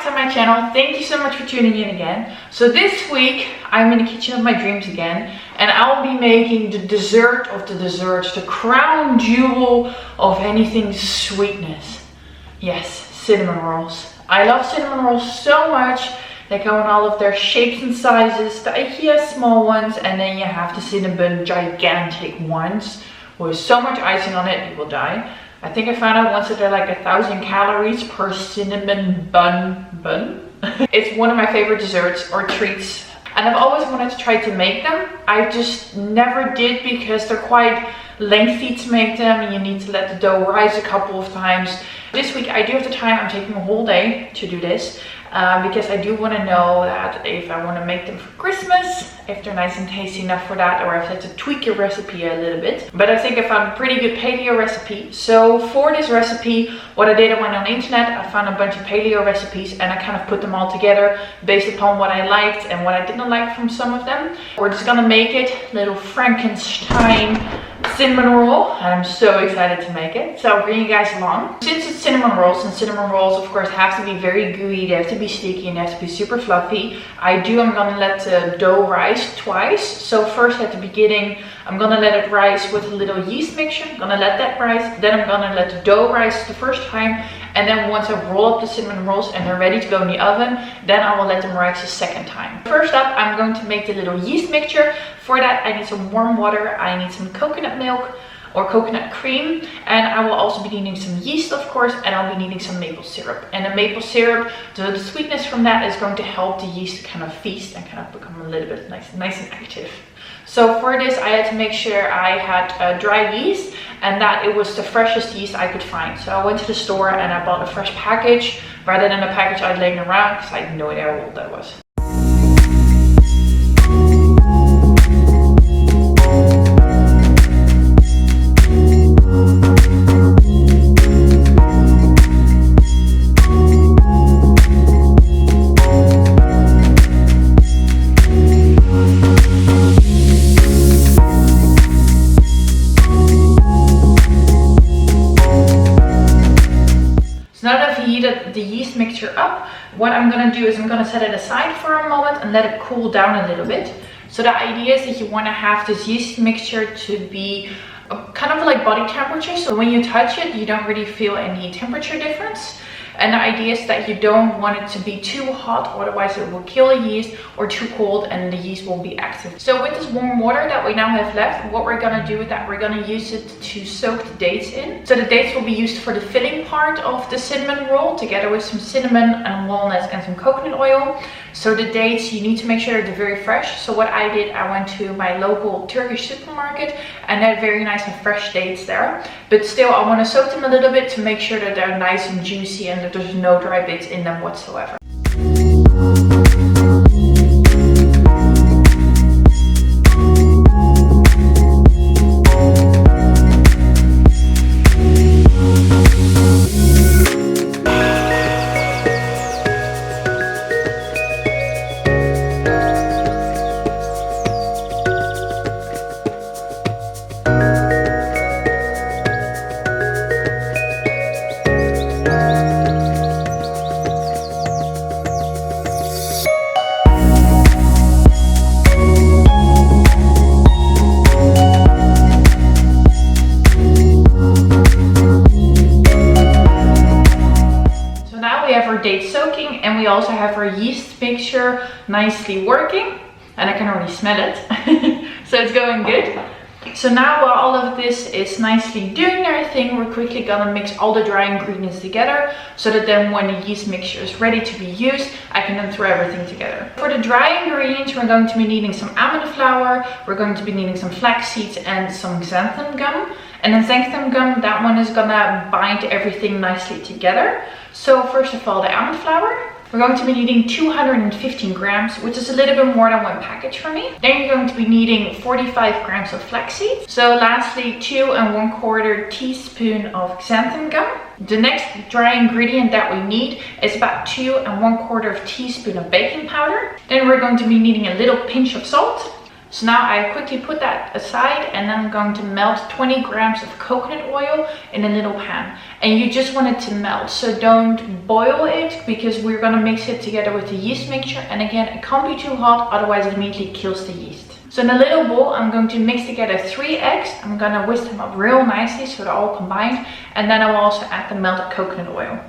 back to my channel. Thank you so much for tuning in again. So this week I'm in the kitchen of my dreams again, and I'll be making the dessert of the desserts, the crown jewel of anything sweetness. Yes, cinnamon rolls. I love cinnamon rolls so much. They come in all of their shapes and sizes, the IKEA small ones, and then you have the cinnamon gigantic ones with so much icing on it you will die. I think I found out once that they're like 1,000 calories per cinnamon bun. It's one of my favorite desserts or treats, and I've always wanted to try to make them. I just never did because they're quite lengthy to make them and you need to let the dough rise a couple of times. This week I do have the time. I'm taking a whole day to do this because I do want to know that if I want to make them for Christmas, if they're nice and tasty enough for that, or if I have to tweak your recipe a little bit. But I think I found a pretty good paleo recipe. So for this recipe, what I did, I went on the internet, I found a bunch of paleo recipes, and I kind of put them all together based upon what I liked and what I didn't like from some of them. We're just gonna make it little Frankenstein cinnamon roll, and I'm so excited to make it. So I'll bring you guys along. Since it's cinnamon rolls, and cinnamon rolls of course have to be very gooey, they have to be sticky, and they have to be super fluffy. I'm gonna let the dough rise twice. So first at the beginning, I'm gonna let it rise with a little yeast mixture. I'm gonna let that rise. Then I'm gonna let the dough rise the first time. And then once I roll up the cinnamon rolls and they're ready to go in the oven, then I will let them rise a second time. First up, I'm going to make the little yeast mixture. For that, I need some warm water. I need some coconut milk or coconut cream, and I will also be needing some yeast, of course, and I'll be needing some maple syrup. And the maple syrup, the sweetness from that is going to help the yeast to kind of feast and kind of become a little bit nice and active. So for this, I had to make sure I had dry yeast and that it was the freshest yeast I could find. So I went to the store and I bought a fresh package rather than a package I'd laying around because I had no idea how old that was. The yeast mixture up, what I'm gonna do is I'm gonna set it aside for a moment and let it cool down a little bit. So the idea is that you want to have this yeast mixture to be kind of like body temperature, so when you touch it you don't really feel any temperature difference. And the idea is that you don't want it to be too hot, otherwise it will kill the yeast, or too cold and the yeast won't be active. So with this warm water that we now have left, what we're gonna do with that, we're gonna use it to soak the dates in. So the dates will be used for the filling part of the cinnamon roll, together with some cinnamon and walnuts and some coconut oil. So the dates, you need to make sure they're very fresh. So what I did, I went to my local Turkish supermarket and had very nice and fresh dates there. But still, I want to soak them a little bit to make sure that they're nice and juicy and that there's no dry bits in them whatsoever. Date soaking, and we also have our yeast mixture nicely working, and I can already smell it. So it's going good. So now while all of this is nicely doing their thing, we're quickly gonna mix all the dry ingredients together so that then when the yeast mixture is ready to be used, I can then throw everything together. For the dry ingredients, we're going to be needing some almond flour, we're going to be needing some flax seeds and some xanthan gum. And then xanthan gum, that one is gonna bind everything nicely together. So first of all, the almond flour. We're going to be needing 215 grams, which is a little bit more than one package for me. Then you're going to be needing 45 grams of flaxseed. So lastly, 2 1/4 teaspoon of xanthan gum. The next dry ingredient that we need is about 2 1/4 teaspoon of baking powder. Then we're going to be needing a little pinch of salt, So now I quickly put that aside, and then I'm going to melt 20 grams of coconut oil in a little pan. And you just want it to melt, so don't boil it, because we're going to mix it together with the yeast mixture. And again, it can't be too hot, otherwise it immediately kills the yeast. So in a little bowl, I'm going to mix together 3 eggs. I'm going to whisk them up real nicely so they're all combined. And then I will also add the melted coconut oil.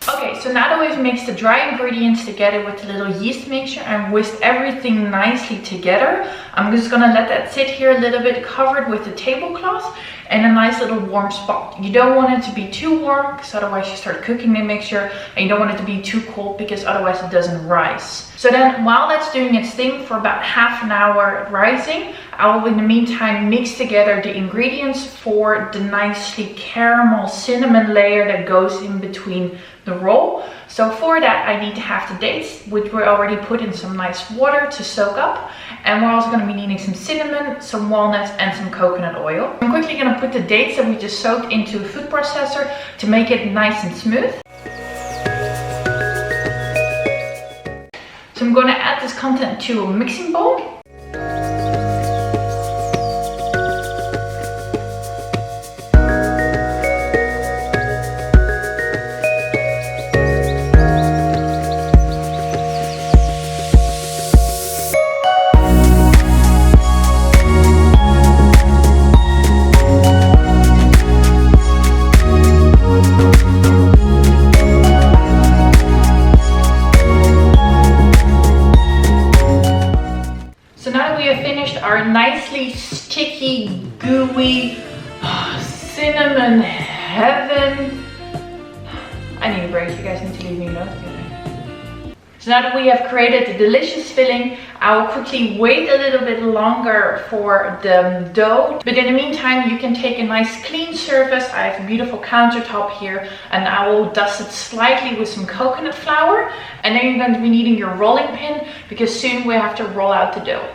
Okay, so now that we've mixed the dry ingredients together with the little yeast mixture and whisked everything nicely together, I'm just gonna let that sit here a little bit, covered with the tablecloth and a nice little warm spot. You don't want it to be too warm, because otherwise you start cooking the mixture, and you don't want it to be too cold, because otherwise it doesn't rise. So then while that's doing its thing for about half an hour rising, I will in the meantime mix together the ingredients for the nicely caramel cinnamon layer that goes in between the roll. So for that I need to have the dates, which we already put in some nice water to soak up. And we're also going to be needing some cinnamon, some walnuts and some coconut oil. I'm quickly going to put the dates that we just soaked into a food processor to make it nice and smooth. So I'm going to add this content to a mixing bowl. Our nicely sticky, gooey cinnamon heaven. I need a break, you guys need to leave me alone together. So now that we have created the delicious filling, I will quickly wait a little bit longer for the dough. But in the meantime, you can take a nice clean surface. I have a beautiful countertop here, and I will dust it slightly with some coconut flour. And then you're going to be needing your rolling pin, because soon we have to roll out the dough.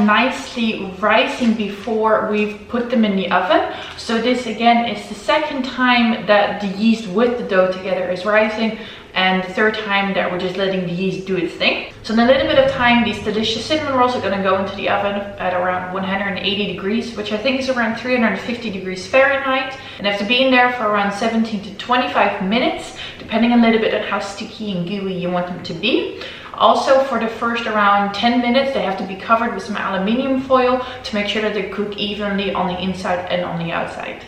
Nicely rising before we've put them in the oven. So this again is the second time that the yeast with the dough together is rising, and the third time that we're just letting the yeast do its thing. So in a little bit of time, these delicious cinnamon rolls are going to go into the oven at around 180 degrees, which I think is around 350 degrees Fahrenheit, and have to be in there for around 17 to 25 minutes, depending a little bit on how sticky and gooey you want them to be. Also, for the first around 10 minutes, they have to be covered with some aluminium foil to make sure that they cook evenly on the inside and on the outside.